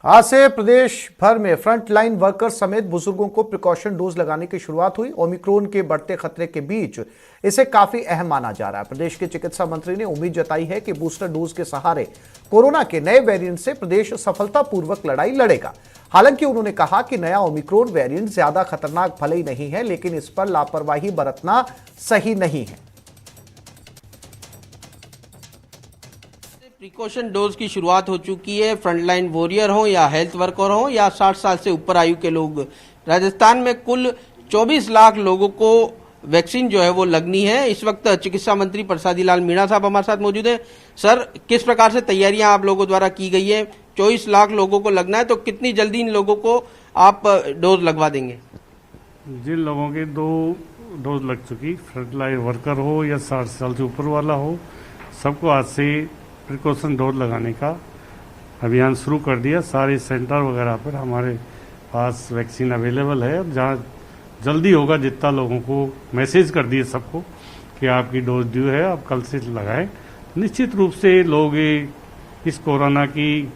आज से प्रदेश भर में फ्रंट लाइन वर्कर्स समेत बुजुर्गों को प्रिकॉशन डोज लगाने की शुरुआत हुई। ओमिक्रॉन के बढ़ते खतरे के बीच इसे काफी अहम माना जा रहा है। प्रदेश के चिकित्सा मंत्री ने उम्मीद जताई है कि बूस्टर डोज के सहारे कोरोना के नए वेरिएंट से प्रदेश सफलतापूर्वक लड़ाई लड़ेगा। हालांकि उन्होंने कहा कि नया ओमिक्रॉन वेरिएंट ज्यादा खतरनाक भले ही नहीं है, लेकिन इस पर लापरवाही बरतना सही नहीं है। प्रिकॉशन डोज की शुरुआत हो चुकी है। फ्रंटलाइन वॉरियर हो या हेल्थ वर्कर हो या 60 साल से ऊपर आयु के लोग, राजस्थान में कुल 24 लाख लोगों को वैक्सीन जो है वो लगनी है। इस वक्त चिकित्सा मंत्री प्रसादी लाल मीणा साहब हमारे साथ मौजूद हैं। सर, किस प्रकार से तैयारियां आप लोगों द्वारा की गई है? 24 लाख लोगों को लगना है, तो कितनी जल्दी इन लोगों को आप डोज लगवा देंगे? जिन लोगों के 2 डोज लग चुकी, फ्रंटलाइन वर्कर हो या 60 साल से ऊपर वाला हो, सबको आज से प्रिकॉशन डोज लगाने का अभियान शुरू कर दिया। सारे सेंटर वगैरह पर हमारे पास वैक्सीन अवेलेबल है। जहाँ जल्दी होगा, जितना लोगों को मैसेज कर दिए सबको कि आपकी डोज ड्यू है, आप कल से लगाएं। निश्चित रूप से लोग इस कोरोना की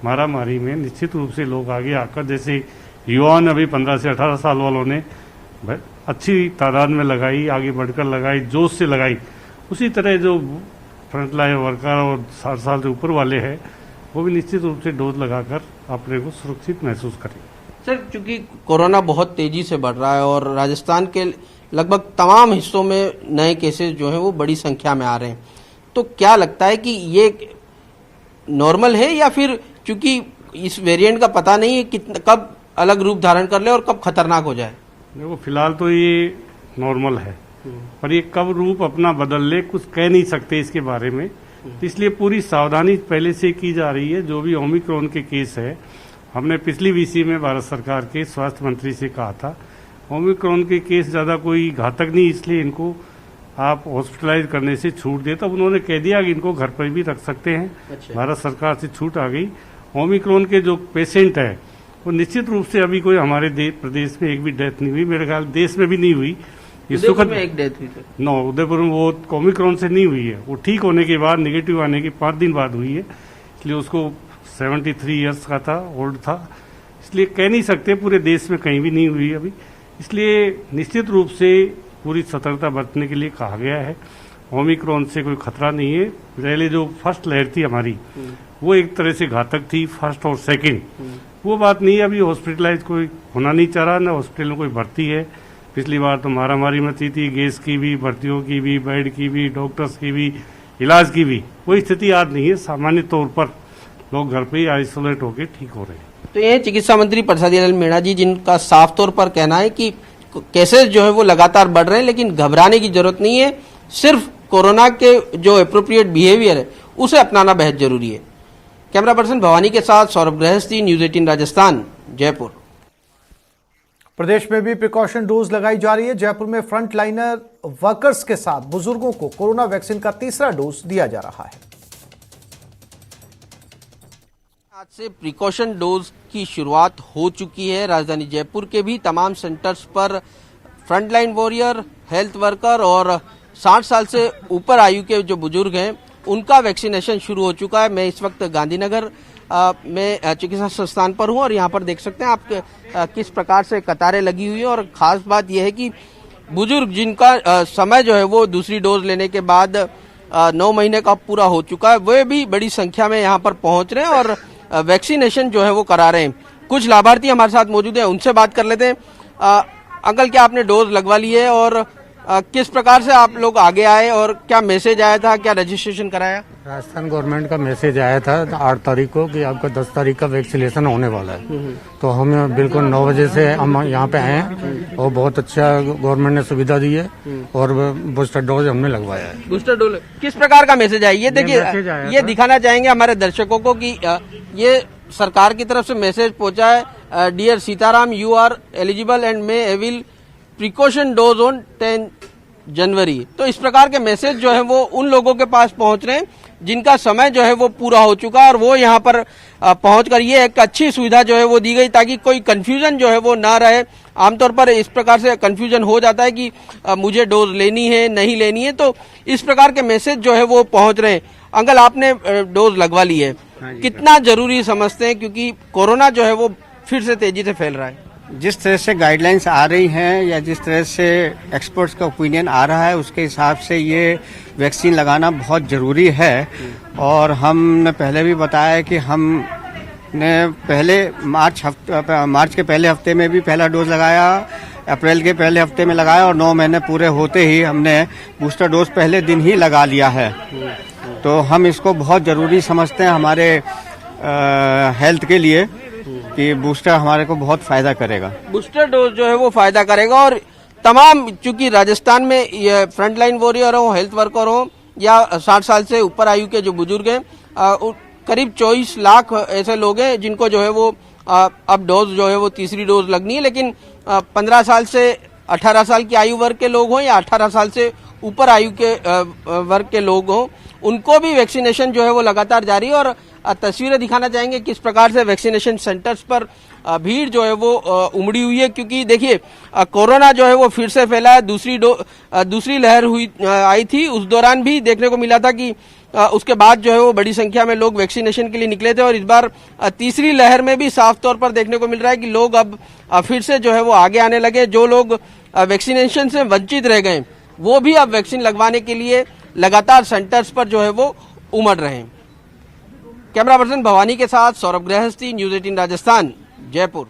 मारामारी में निश्चित रूप से लोग आगे आकर, जैसे युवाओं ने अभी 15 से 18 साल वालों ने अच्छी तादाद में लगाई, आगे बढ़कर लगाई, जोश से लगाई, उसी तरह जो फ्रंटलाइन वर्कर और 60 साल से ऊपर वाले हैं वो भी निश्चित रूप से डोज लगाकर अपने को सुरक्षित महसूस करें। सर, चूंकि कोरोना बहुत तेजी से बढ़ रहा है और राजस्थान के लगभग तमाम हिस्सों में नए केसेस जो हैं वो बड़ी संख्या में आ रहे हैं, तो क्या लगता है कि ये नॉर्मल है या फिर चूंकि इस वेरिएंट का पता नहीं है कब अलग रूप धारण कर ले और कब खतरनाक हो जाए? देखो, फिलहाल तो ये नॉर्मल है, पर ये कब रूप अपना बदल ले कुछ कह नहीं सकते इसके बारे में। इसलिए पूरी सावधानी पहले से की जा रही है। जो भी ओमिक्रॉन के केस है, हमने पिछली वीसी में भारत सरकार के स्वास्थ्य मंत्री से कहा था, ओमिक्रॉन के केस ज़्यादा कोई घातक नहीं, इसलिए इनको आप हॉस्पिटलाइज करने से छूट दे। तब उन्होंने कह दिया कि इनको घर पर भी रख सकते हैं। अच्छा। भारत सरकार से छूट आ गई। ओमिक्रॉन के जो पेशेंट है वो निश्चित रूप से अभी कोई हमारे प्रदेश में एक भी डेथ नहीं हुई, मेरे ख्याल देश में भी नहीं हुई। उदयपुर में एक डेथ हुई थी। नो, उदयपुर में वो ओमिक्रॉन से नहीं हुई है, वो ठीक होने के बाद, नेगेटिव आने के 5 दिन बाद हुई है। इसलिए उसको 73 ईयर्स का था, ओल्ड था, इसलिए कह नहीं सकते पूरे देश में कहीं भी नहीं हुई अभी। इसलिए निश्चित रूप से पूरी सतर्कता बरतने के लिए कहा गया है। ओमिक्रॉन से कोई खतरा नहीं है। पहले जो फर्स्ट लहर थी हमारी, वो एक तरह से घातक थी, फर्स्ट और सेकेंड, वो बात नहीं है। अभी हॉस्पिटलाइज कोई होना नहीं चाह रहा, ना हॉस्पिटल में कोई भर्ती है। पिछली बार तो मारामारी मची थी, गैस की भी, भर्तियों की भी, बेड की भी, डॉक्टर्स की भी, इलाज की भी। कोई स्थिति आज नहीं है। सामान्य तौर पर लोग घर पे ही आइसोलेट होकर ठीक हो रहे हैं। तो ये चिकित्सा मंत्री प्रसादी लाल मीणा जी, जिनका साफ तौर पर कहना है कि केसेस जो है वो लगातार बढ़ रहे हैं, लेकिन घबराने की जरूरत नहीं है, सिर्फ कोरोना के जो एप्रोप्रिएट बिहेवियर है उसे अपनाना बेहद जरूरी है। कैमरा पर्सन भवानी के साथ सौरभ गृहस्थी, न्यूज 18 राजस्थान, जयपुर। प्रदेश में भी प्रिकॉशन डोज लगाई जा रही है। जयपुर में फ्रंट लाइनर वर्कर्स के साथ बुजुर्गों को कोरोना वैक्सीन का तीसरा डोज दिया जा रहा है। आज से प्रिकॉशन डोज की शुरुआत हो चुकी है। राजधानी जयपुर के भी तमाम सेंटर्स पर फ्रंटलाइन वॉरियर, हेल्थ वर्कर और 60 साल से ऊपर आयु के जो बुजुर्ग हैं उनका वैक्सीनेशन शुरू हो चुका है। मैं इस वक्त गांधीनगर में चिकित्सा संस्थान पर हूं और यहाँ पर देख सकते हैं आप किस प्रकार से कतारें लगी हुई है। और खास बात यह है कि बुजुर्ग जिनका समय जो है वो दूसरी डोज लेने के बाद 9 महीने का पूरा हो चुका है, वे भी बड़ी संख्या में यहाँ पर पहुंच रहे हैं और वैक्सीनेशन जो है वो करा रहे हैं। कुछ लाभार्थी हमारे साथ मौजूद हैं, उनसे बात कर लेते हैं। अंकल, क्या आपने डोज लगवा ली है और किस प्रकार से आप लोग आगे आए और क्या मैसेज आया था, क्या रजिस्ट्रेशन कराया? राजस्थान गवर्नमेंट का मैसेज आया था 8 तारीख को कि आपका 10 तारीख का वैक्सीनेशन होने वाला है। तो हम बिल्कुल 9 बजे से हम यहाँ पे आए हैं और बहुत अच्छा गवर्नमेंट ने सुविधा दी है और बूस्टर डोज हमने लगवाया है। बूस्टर डोज किस प्रकार का मैसेज आया? ये देखिए, ये दिखाना चाहेंगे हमारे दर्शकों को कि ये सरकार की तरफ से मैसेज पहुंचा है। Dear Sitaram, you are eligible and may avail precaution dose on 10 January. तो इस प्रकार के मैसेज जो है वो उन लोगों के पास पहुंच रहे हैं जिनका समय जो है वो पूरा हो चुका है और वो यहाँ पर पहुंचकर ये एक अच्छी सुविधा जो है वो दी गई ताकि कोई कंफ्यूजन जो है वो ना रहे। आमतौर पर इस प्रकार से कंफ्यूजन हो जाता है कि मुझे डोज लेनी है नहीं लेनी है, तो इस प्रकार के मैसेज जो है वो पहुंच रहे हैं। अंकल आपने डोज लगवा ली है, कितना जरूरी समझते हैं, क्योंकि कोरोना जो है वो फिर से तेजी से फैल रहा है? जिस तरह से गाइडलाइंस आ रही हैं या जिस तरह से एक्सपर्ट्स का ओपिनियन आ रहा है उसके हिसाब से ये वैक्सीन लगाना बहुत ज़रूरी है। और हमने पहले भी बताया कि हमने पहले मार्च के पहले हफ्ते में भी पहला डोज लगाया, अप्रैल के पहले हफ्ते में लगाया और 9 महीने पूरे होते ही हमने बूस्टर डोज पहले दिन ही लगा लिया है। तो हम इसको बहुत ज़रूरी समझते हैं हमारे हेल्थ के लिए कि बूस्टर हमारे को बहुत फायदा करेगा। बूस्टर डोज जो है वो फायदा करेगा। और तमाम, चूंकि राजस्थान में ये फ्रंटलाइन वॉरियर हो, हेल्थ वर्कर हो या 60 साल से ऊपर आयु के जो बुजुर्ग हैं, करीब 24 लाख ऐसे लोग हैं जिनको जो है वो अब डोज जो है वो तीसरी डोज लगनी है। लेकिन 15 साल से 18 साल की आयु वर्ग के लोग हों या 18 साल से ऊपर आयु के वर्ग के लोग हों, उनको भी वैक्सीनेशन जो है वो लगातार जारी है। और तस्वीरें दिखाना चाहेंगे किस प्रकार से वैक्सीनेशन सेंटर्स पर भीड़ जो है वो उमड़ी हुई है, क्योंकि देखिए कोरोना जो है वो फिर से फैला है। दूसरी लहर आई थी, उस दौरान भी देखने को मिला था कि उसके बाद जो है वो बड़ी संख्या में लोग वैक्सीनेशन के लिए निकले थे। और इस बार तीसरी लहर में भी साफ तौर पर देखने को मिल रहा है कि लोग अब फिर से जो है वो आगे आने लगे। जो लोग वैक्सीनेशन से वंचित रह गए वो भी अब वैक्सीन लगवाने के लिए लगातार सेंटर्स पर जो है वो उमड़ रहे हैं। कैमरा पर्सन भवानी के साथ सौरभ गृहस्थी, न्यूज 18 राजस्थान, जयपुर।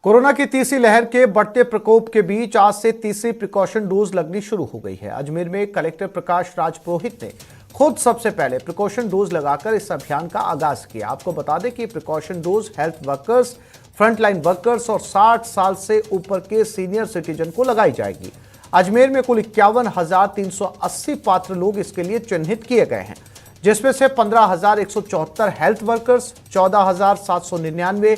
कोरोना की तीसरी लहर के बढ़ते प्रकोप के बीच आज से तीसरी प्रिकॉशन डोज लगनी शुरू हो गई है। अजमेर में कलेक्टर प्रकाश राज पुरोहित ने खुद सबसे पहले प्रिकॉशन डोज लगाकर इस अभियान का आगाज किया। आपको बता दें कि precaution dose health workers, frontline workers और 60 साल से ऊपर के सीनियर सिटीजन को लगाई जाएगी। अजमेर में कुल 51,380 पात्र लोग इसके लिए चिन्हित किए गए हैं, जिसमें से 15,174 हेल्थ वर्कर्स, 14,799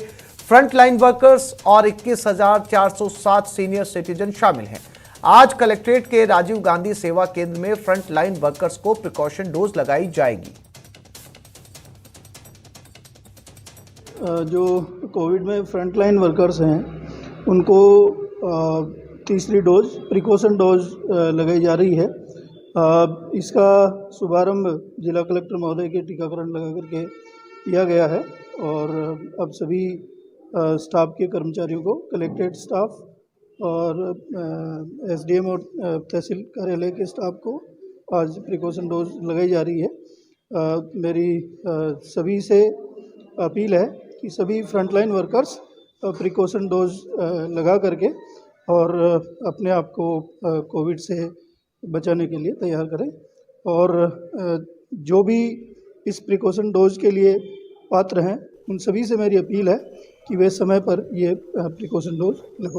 फ्रंटलाइन वर्कर्स और 21,407 सीनियर सिटीजन शामिल हैं। आज कलेक्ट्रेट के राजीव गांधी सेवा केंद्र में फ्रंटलाइन वर्कर्स को प्रिकॉशन डोज लगाई जाएगी। जो कोविड में फ्रंटलाइन वर्कर्स हैं उनको तीसरी डोज प्रिकॉशन डोज लगाई जा रही है। इसका शुभारंभ जिला कलेक्टर महोदय के टीकाकरण लगा करके किया गया है और अब सभी स्टाफ के कर्मचारियों को, कलेक्ट्रेट स्टाफ और एसडीएम और तहसील कार्यालय के स्टाफ को आज प्रिकॉशन डोज लगाई जा रही है। मेरी सभी से अपील है कि सभी फ्रंटलाइन वर्कर्स प्रिकॉशन डोज लगा करके और अपने आप को कोविड से बचाने के लिए तैयार करें। और जो भी इस प्रिकॉशन डोज के लिए पात्र हैं उन सभी से मेरी अपील है कि वे समय पर ये प्रिकॉशन डोज लगवाएं।